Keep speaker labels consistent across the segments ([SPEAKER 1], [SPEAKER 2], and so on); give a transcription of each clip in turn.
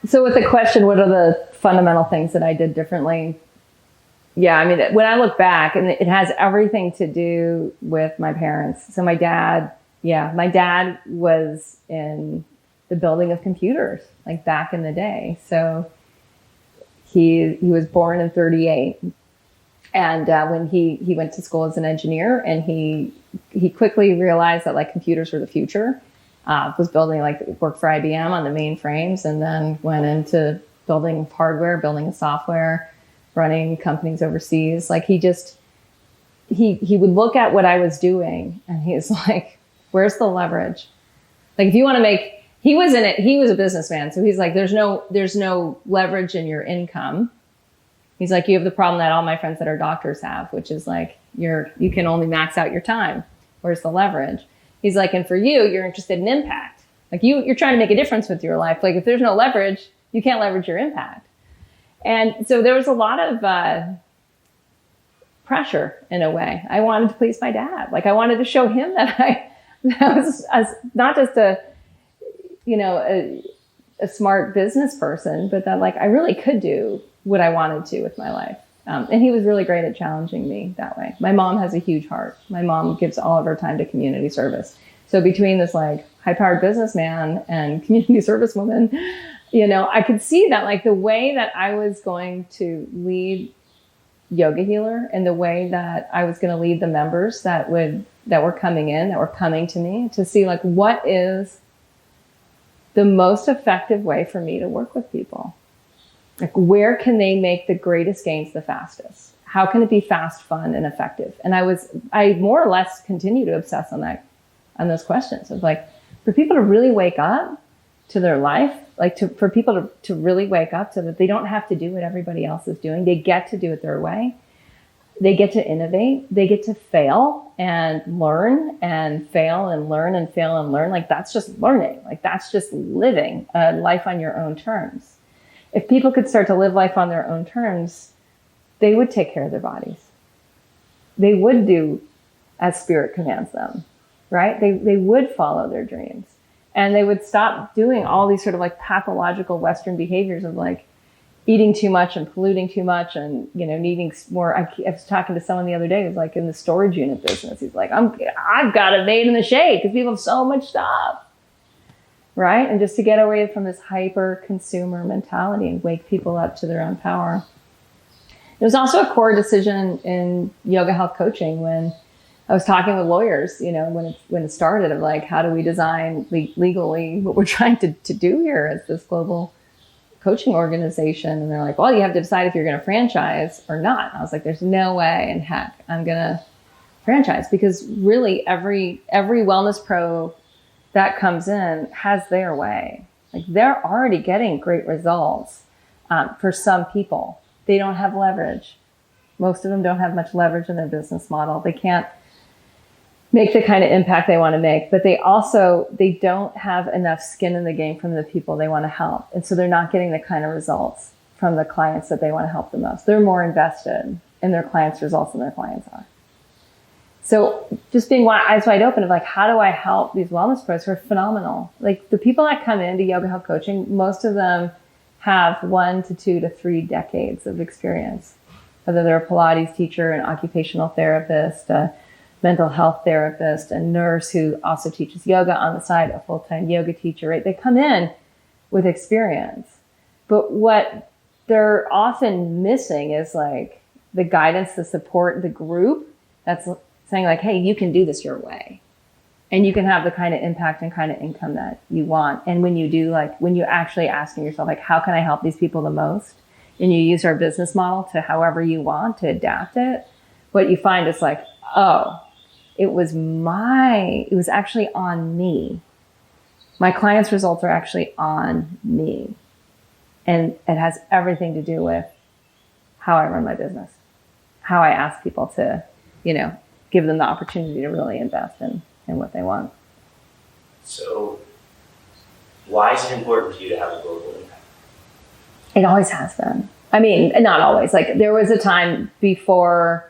[SPEAKER 1] So with the question, what are the fundamental things that I did differently? Yeah, I mean, when I look back, and it has everything to do with my parents. So my dad was in the building of computers, like back in the day. So he was born in 1938. And when he went to school as an engineer, and he quickly realized that like computers were the future. Was building, like, worked for IBM on the mainframes, and then went into building hardware, building software, running companies overseas. Like he would look at what I was doing, and he was like, where's the leverage? Like, if you want to make, he was a businessman. So he's like, there's no leverage in your income. He's like, you have the problem that all my friends that are doctors have, which is like, you can only max out your time. Where's the leverage? He's like, and for you, you're interested in impact. Like you're trying to make a difference with your life. Like if there's no leverage, you can't leverage your impact. And so there was a lot of pressure in a way. I wanted to please my dad. Like I wanted to show him that I was not just a smart business person, but that like I really could do what I wanted to with my life. And he was really great at challenging me that way. My mom has a huge heart. My mom gives all of her time to community service. So between this like high-powered businessman and community service woman, I could see that like the way that I was going to lead Yogahealer, and the way that I was going to lead the members that were coming to me, to see like what is the most effective way for me to work with people. Like, where can they make the greatest gains the fastest? How can it be fast, fun, and effective? And I more or less continue to obsess on those questions of like, for people to really wake up to their life, like for people to really wake up so that they don't have to do what everybody else is doing. They get to do it their way. They get to innovate. They get to fail and learn, and fail and learn, and fail and learn. Like, that's just learning. Like, that's just living a life on your own terms. If people could start to live life on their own terms, they would take care of their bodies. They would do as spirit commands them, right? They would follow their dreams, and they would stop doing all these sort of like pathological Western behaviors of like eating too much and polluting too much and, needing more. I was talking to someone the other day who's like in the storage unit business. He's like, I've got it made in the shade because people have so much stuff. Right? And just to get away from this hyper consumer mentality and wake people up to their own power. It was also a core decision in yoga health coaching when I was talking with lawyers, when it started, of like, how do we design legally what we're trying to do here as this global coaching organization? And they're like, well, you have to decide if you're going to franchise or not. And I was like, there's no way in heck I'm going to franchise, because really every wellness pro that comes in has their way. Like, they're already getting great results. For some people, they don't have leverage. Most of them don't have much leverage in their business model. They can't make the kind of impact they want to make, but they don't have enough skin in the game from the people they want to help. And so they're not getting the kind of results from the clients that they want to help the most. They're more invested in their clients' results than their clients are. So just being eyes wide open of like, how do I help these wellness pros who are phenomenal? Like, the people that come into yoga health coaching, most of them have 1 to 2 to 3 decades of experience, whether they're a Pilates teacher, an occupational therapist, a mental health therapist, a nurse who also teaches yoga on the side, a full-time yoga teacher, right? They come in with experience. But what they're often missing is like the guidance, the support, the group that's saying like, hey, you can do this your way. And you can have the kind of impact and kind of income that you want. And when you do, like, when you're actually asking yourself, like, how can I help these people the most? And you use our business model to however you want to adapt it, what you find is like, oh, it was actually on me. My clients' results are actually on me. And it has everything to do with how I run my business, how I ask people to, give them the opportunity to really invest in what they want.
[SPEAKER 2] So why is it important for you to have a global impact?
[SPEAKER 1] It always has been. I mean, not always. Like, there was a time before,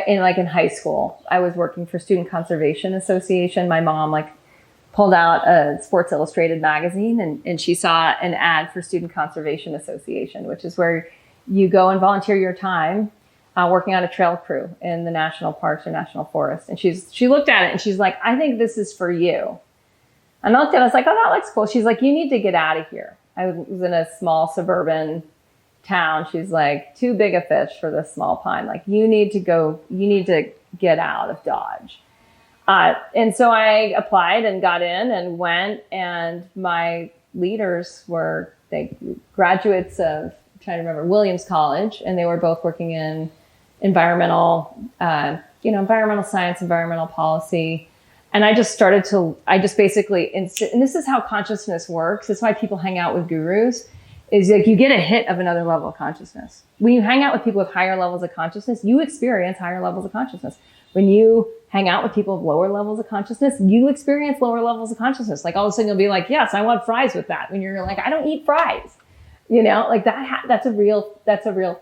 [SPEAKER 1] in high school, I was working for Student Conservation Association. My mom pulled out a Sports Illustrated magazine, and she saw an ad for Student Conservation Association, which is where you go and volunteer your time working on a trail crew in the national parks or national forests. And she looked at it and she's like, I think this is for you. And I looked at it, I was like, oh, that looks cool. She's like, you need to get out of here. I was in a small suburban town. She's like, too big a fish for this small pond. Like, you need to get out of Dodge. And so I applied and got in and went, and my leaders were graduates of, I'm trying to remember, Williams College, and they were both working in environmental science, environmental policy. And I just basically, and this is how consciousness works. That's why people hang out with gurus, is like you get a hit of another level of consciousness. When you hang out with people with higher levels of consciousness, you experience higher levels of consciousness. When you hang out with people with lower levels of consciousness, you experience lower levels of consciousness. Like all of a sudden you'll be like, yes, I want fries with that. When you're like, I don't eat fries. Like that's a real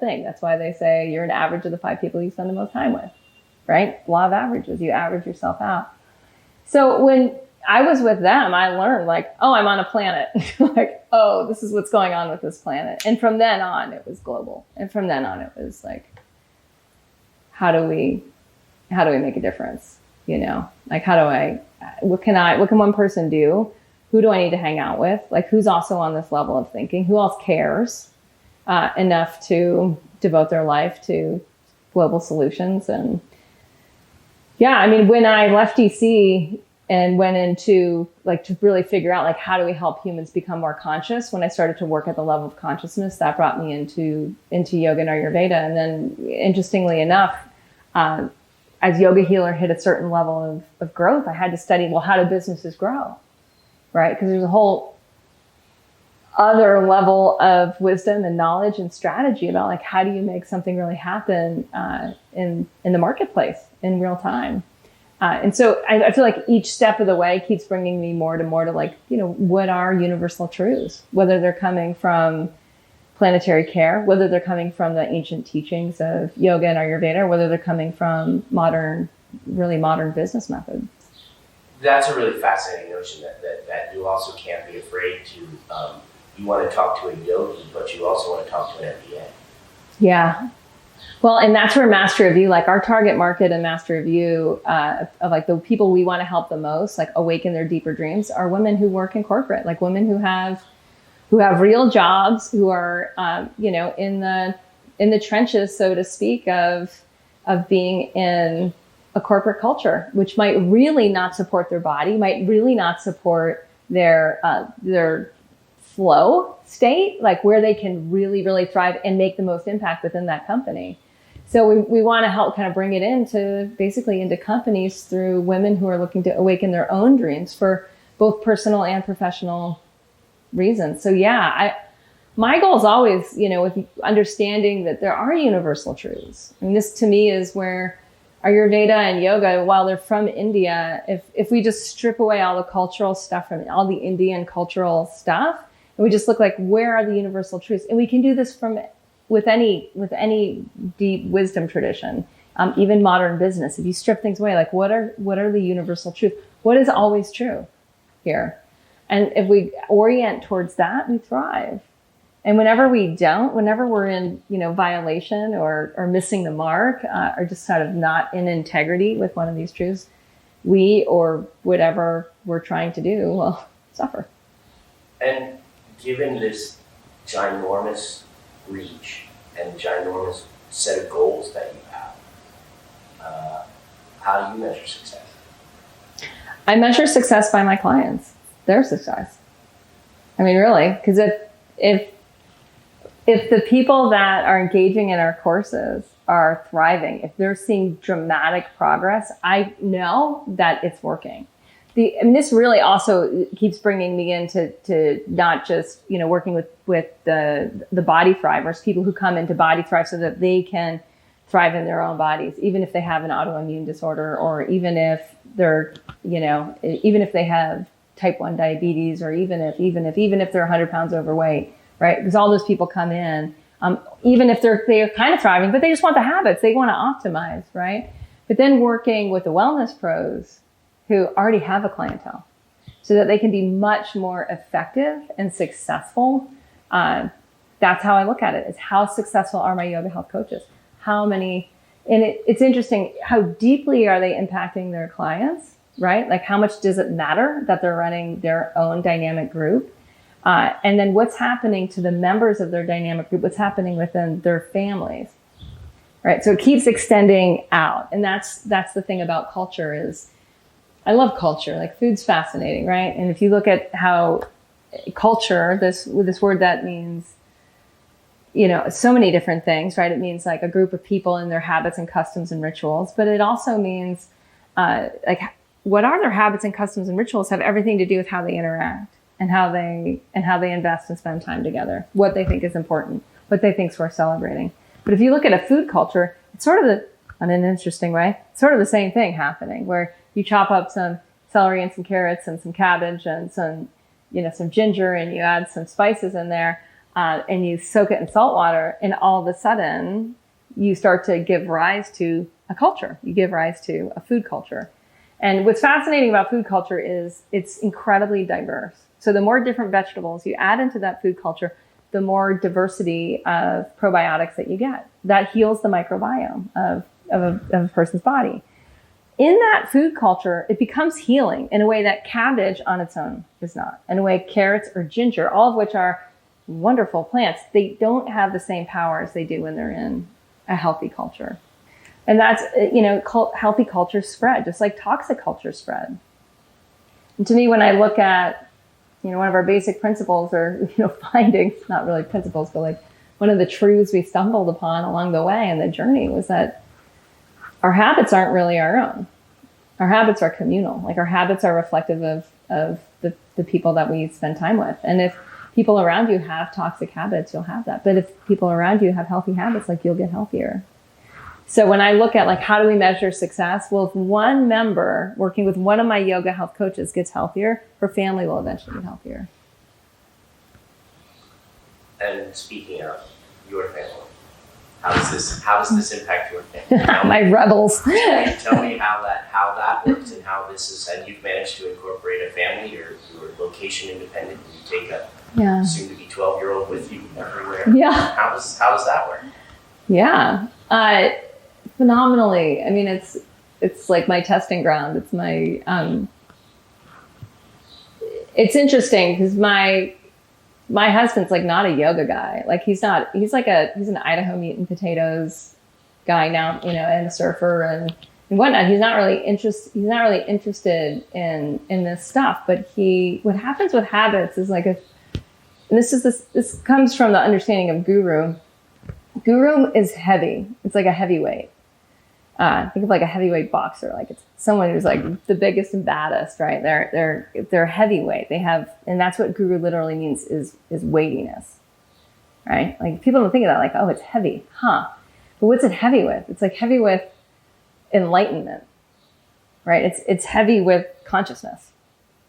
[SPEAKER 1] thing. That's why they say you're an average of the 5 people you spend the most time with, right? Law of averages, you average yourself out. So when I was with them, I learned like, oh, I'm on a planet. Like, oh, this is what's going on with this planet. And from then on, it was global. And from then on, it was like, how do we make a difference? Like, what can one person do? Who do I need to hang out with? Like, who's also on this level of thinking? Who else cares enough to devote their life to global solutions? And yeah, I mean, when I left DC and went into like to really figure out like how do we help humans become more conscious, when I started to work at the level of consciousness, that brought me into yoga and Ayurveda. And then interestingly enough, as Yogahealer hit a certain level of growth, I had to study, well, how do businesses grow? Right? Because there's a whole other level of wisdom and knowledge and strategy about like, how do you make something really happen in the marketplace in real time? And so I feel like each step of the way keeps bringing me more to like, what are universal truths, whether they're coming from planetary care, whether they're coming from the ancient teachings of yoga and Ayurveda, or whether they're coming from really modern business methods.
[SPEAKER 2] That's a really fascinating notion that you also can't be afraid to, you want to talk to a yogi, but you also want to talk to an MBA.
[SPEAKER 1] Yeah. Well, and that's where Master of You, like our target market and Master of You, of like the people we want to help the most, like awaken their deeper dreams, are women who work in corporate, like women who have real jobs, who are, in the trenches, so to speak, of being in a corporate culture, which might really not support their body, might really not support their flow state, like where they can really, really thrive and make the most impact within that company. So we want to help kind of bring it into companies through women who are looking to awaken their own dreams for both personal and professional reasons. So yeah, my goal is always, with understanding that there are universal truths. And this to me is where Ayurveda and yoga, while they're from India, if we just strip away all the cultural stuff from all the Indian cultural stuff, and we just look like, where are the universal truths? And we can do this with any deep wisdom tradition, even modern business. If you strip things away, like what are the universal truths? What is always true here? And if we orient towards that, we thrive. And whenever we don't, whenever we're in, violation or missing the mark, or just sort of not in integrity with one of these truths, we or whatever we're trying to do will suffer.
[SPEAKER 2] And given this ginormous reach and ginormous set of goals that you have, how do you measure success?
[SPEAKER 1] I measure success by my clients, their success. I mean, really, because if the people that are engaging in our courses are thriving, if they're seeing dramatic progress, I know that it's working. This really also keeps bringing me into not just, working with the body thrivers, people who come into Body Thrive so that they can thrive in their own bodies, even if they have an autoimmune disorder, or even if they're, even if they have type 1 diabetes, or even if they're 100 pounds overweight, right? Because all those people come in, even if they're kind of thriving, but they just want the habits, they want to optimize, right? But then working with the wellness pros who already have a clientele. so that they can be much more effective and successful. That's how I look at it, is how successful are my yoga health coaches? How many, and it's interesting, how deeply are they impacting their clients, right? Like how much does it matter that they're running their own dynamic group? And then what's happening to the members of their dynamic group? What's happening within their families, right? So it keeps extending out. And that's the thing about culture is, I love culture. Like food's fascinating, right? And if you look at how culture, this word that means, so many different things, right? It means like a group of people and their habits and customs and rituals, but it also means like what are their habits and customs and rituals have everything to do with how they interact and how they invest and spend time together, what they think is important, what they think is worth celebrating. But if you look at a food culture, it's sort of in an interesting way, sort of the same thing happening where you chop up some celery and some carrots and some cabbage and some ginger, and you add some spices in there. And you soak it in salt water, and all of a sudden you start to give rise to a culture. You give rise to a food culture. And what's fascinating about food culture is it's incredibly diverse. So the more different vegetables you add into that food culture, the more diversity of probiotics that you get. That heals the microbiome of a person's body. In that food culture, it becomes healing in a way that cabbage on its own is not. In a way carrots or ginger, all of which are wonderful plants, they don't have the same power as they do when they're in a healthy culture. And that's, healthy cultures spread, just like toxic cultures spread. And to me, when I look at, one of our basic principles or, findings, not really principles, but like one of the truths we stumbled upon along the way in the journey was that our habits aren't really our own. Our habits are communal. Like our habits are reflective of the people that we spend time with. And if people around you have toxic habits, you'll have that. But if people around you have healthy habits, like you'll get healthier. So when I look at like, how do we measure success? Well, if one member working with one of my yoga health coaches gets healthier, her family will eventually get healthier.
[SPEAKER 2] And speaking of your family, how does this impact your family?
[SPEAKER 1] My rebels.
[SPEAKER 2] Tell me how that works and how this is, and you've managed to incorporate a family, you're location independent, you take a soon to be 12-year-old with you everywhere.
[SPEAKER 1] Yeah.
[SPEAKER 2] How does that work?
[SPEAKER 1] Yeah. Phenomenally. I mean, it's like my testing ground. It's my, it's interesting because my husband's like not a yoga guy. Like he's an Idaho meat and potatoes guy now, and a surfer and whatnot. He's not really interested in this stuff, but what happens with habits is like this comes from the understanding of guru. Guru is heavy. It's like a heavyweight. Think of like a heavyweight boxer. Like it's someone who's like the biggest and baddest, right? They're heavyweight. And that's what guru literally means is weightiness, right? Like people don't think of that like, oh, it's heavy, huh? But what's it heavy with? It's like heavy with enlightenment, right? It's heavy with consciousness,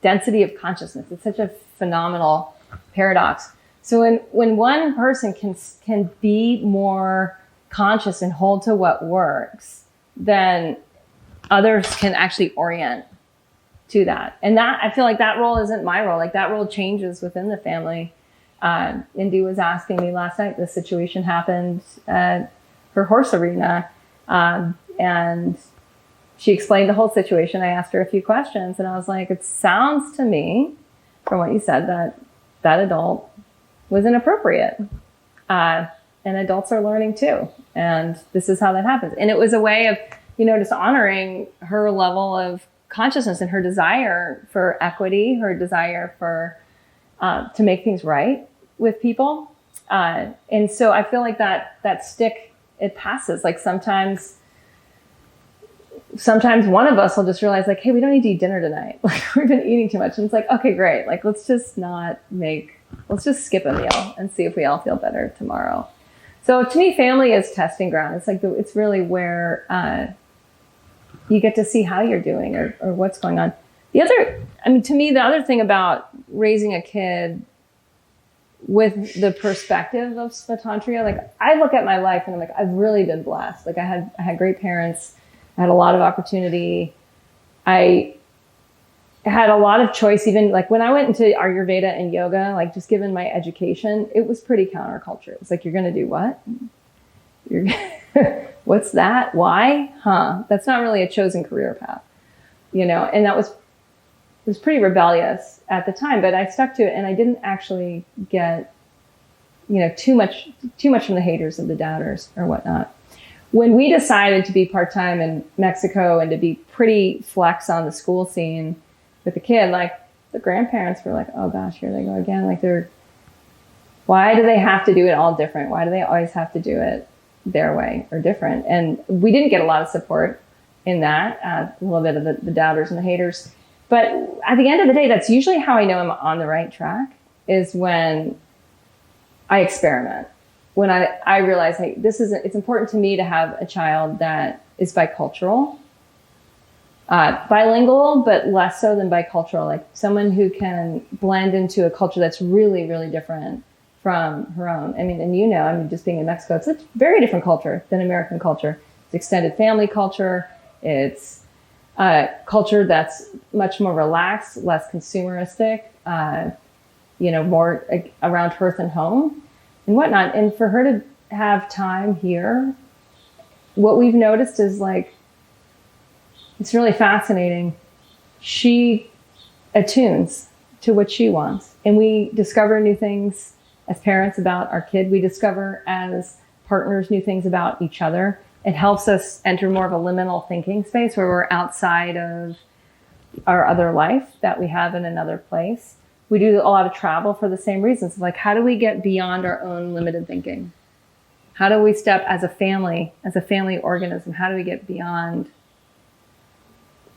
[SPEAKER 1] density of consciousness. It's such a phenomenal paradox. So when one person can be more conscious and hold to what works, then others can actually orient to that. And that, I feel like that role isn't my role. Like that role changes within the family. Indy was asking me last night, this situation happened at her horse arena. And she explained the whole situation. I asked her a few questions and I was like, it sounds to me from what you said that adult was inappropriate. And adults are learning too. And this is how that happens. And it was a way of, just honoring her level of consciousness and her desire for equity, her desire for, to make things right with people. And so I feel like that stick, it passes. Like sometimes one of us will just realize like, hey, we don't need to eat dinner tonight. Like we've been eating too much. And it's like, okay, great. Like, let's just skip a meal and see if we all feel better tomorrow. So to me, family is testing ground. It's like, it's really where, you get to see how you're doing or what's going on. To me, the other thing about raising a kid with the perspective of Svatantria, like I look at my life and I'm like, I've really been blessed. Like I had great parents. I had a lot of opportunity. I had a lot of choice. Even like when I went into Ayurveda and yoga, like just given my education, it was pretty counterculture. It was like, you're going to do what? You're what's that? Why? That's not really a chosen career path, and that was pretty rebellious at the time, but I stuck to it, and I didn't actually get, too much from the haters of the doubters or whatnot. When we decided to be part-time in Mexico and to be pretty flex on the school scene with the kid, like the grandparents were like, oh gosh, here they go again. Like why do they have to do it all different? Why do they always have to do it their way or different? And we didn't get a lot of support in that, a little bit of the doubters and the haters. But at the end of the day, that's usually how I know I'm on the right track, is when I experiment. When I realize, hey, it's important to me to have a child that is bicultural, bilingual, but less so than bicultural, like someone who can blend into a culture that's really, really different from her own. I mean, and just being in Mexico, it's a very different culture than American culture. It's extended family culture. It's culture that's much more relaxed, less consumeristic, more around hearth and home and whatnot. And for her to have time here, what we've noticed is like, it's really fascinating. She attunes to what she wants. And we discover new things as parents about our kid. We discover as partners new things about each other. It helps us enter more of a liminal thinking space where we're outside of our other life that we have in another place. We do a lot of travel for the same reasons. Like, how do we get beyond our own limited thinking? How do we step as a family organism? How do we get beyond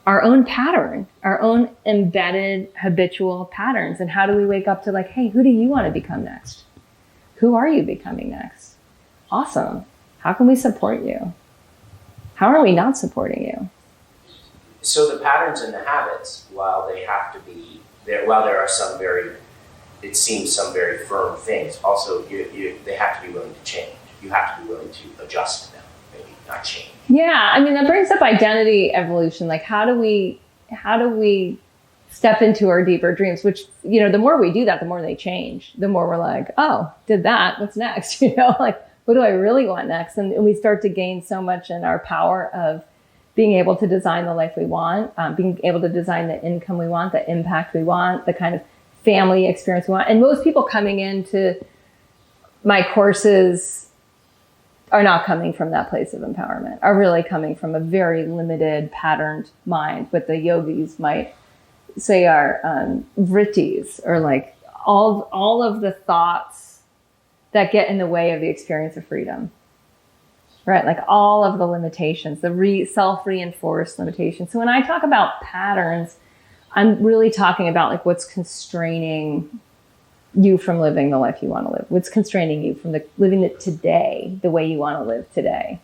[SPEAKER 1] our own pattern, our own embedded habitual patterns? And how do we wake up to like, hey, who do you want to become next? Who are you becoming next? Awesome. How can we support you? How are we not supporting you?
[SPEAKER 2] So the patterns and the habits, while they have to be there, while there are some very firm things, also they have to be willing to change. You have to be willing to adjust to them, maybe not change.
[SPEAKER 1] Yeah, I mean, that brings up identity evolution. Like, how do we step into our deeper dreams? Which, the more we do that, the more they change. The more we're like, oh, did that? What's next? Like, what do I really want next? And we start to gain so much in our power of being able to design the life we want, being able to design the income we want, the impact we want, the kind of family experience we want. And most people coming into my courses are not coming from that place of empowerment, are really coming from a very limited, patterned mind, what the yogis might say are vrittis, or like all of the thoughts that get in the way of the experience of freedom, right? Like all of the limitations, the self-reinforced limitations. So when I talk about patterns, I'm really talking about like what's constraining you from living the life you want to live. What's constraining you from living it today, the way you want to live today.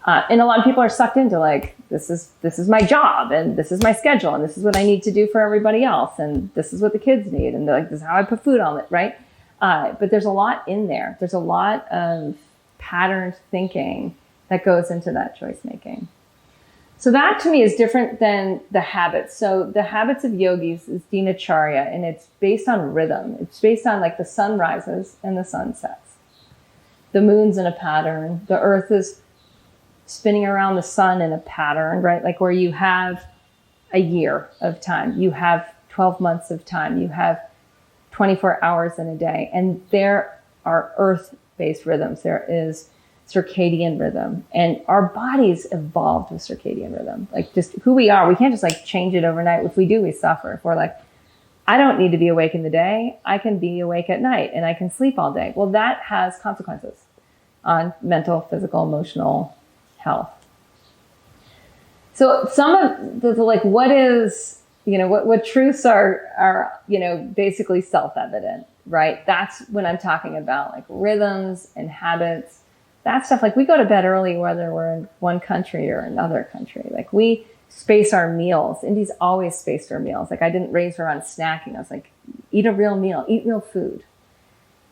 [SPEAKER 1] And a lot of people are sucked into like, this is my job, and this is my schedule, and this is what I need to do for everybody else, and this is what the kids need, and like, this is how I put food on it, right? But there's a lot in there. There's a lot of patterned thinking that goes into that choice making. So that to me is different than the habits. So the habits of yogis is dinacharya, and it's based on rhythm. It's based on like the sun rises and the sun sets. The moon's in a pattern. The earth is spinning around the sun in a pattern, right? Like where you have a year of time, you have 12 months of time, you have 24 hours in a day. And there are earth-based rhythms. There is circadian rhythm, and our bodies evolved with circadian rhythm. Like just who we are, we can't just like change it overnight. If we do, we suffer. If we're like, I don't need to be awake in the day, I can be awake at night and I can sleep all day. Well, that has consequences on mental, physical, emotional health. So some of the like, what is, what truths are, basically self-evident, right? That's when I'm talking about like rhythms and habits. That stuff, like we go to bed early, whether we're in one country or another country. Like we space our meals. Indy's always spaced her meals. Like I didn't raise her on snacking. I was like, eat a real meal, eat real food,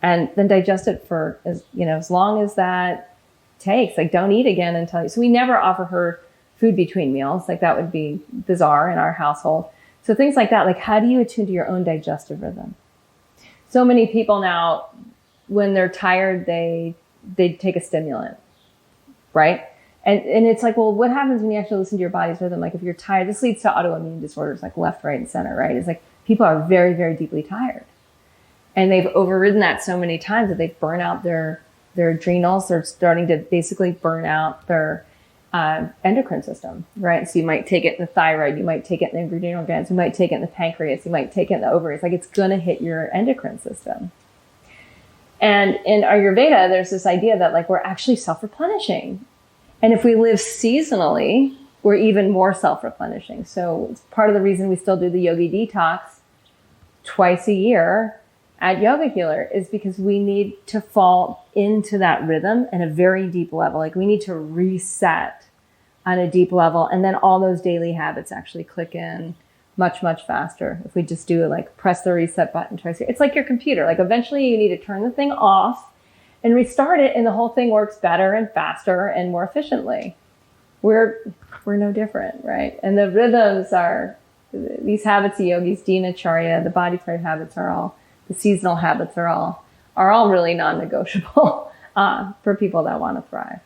[SPEAKER 1] and then digest it for as long as that takes. Like don't eat again until. So we never offer her food between meals. Like that would be bizarre in our household. So things like that, like how do you attune to your own digestive rhythm? So many people now, when they're tired, they take a stimulant, right? And it's like, well, what happens when you actually listen to your body's rhythm? Like if you're tired, this leads to autoimmune disorders like left, right, and center, right? It's like people are very, very deeply tired. And they've overridden that so many times that they burn out their adrenals. They're starting to basically burn out their endocrine system, right? So you might take it in the thyroid, you might take it in the adrenal glands, you might take it in the pancreas, you might take it in the ovaries. Like it's going to hit your endocrine system. And in Ayurveda, there's this idea that like we're actually self-replenishing. And if we live seasonally, we're even more self-replenishing. So it's part of the reason we still do the yogi detox twice a year at Yogahealer is because we need to fall into that rhythm in a very deep level. Like we need to reset on a deep level. And then all those daily habits actually click in much, much faster. If we just do it, like press the reset button twice a year. It's like your computer. Like eventually you need to turn the thing off and restart it. And the whole thing works better and faster and more efficiently. We're no different, right? And the rhythms are, these habits, the yogis, dinacharya, the body type habits are all, the seasonal habits are all really non-negotiable for people that want to thrive.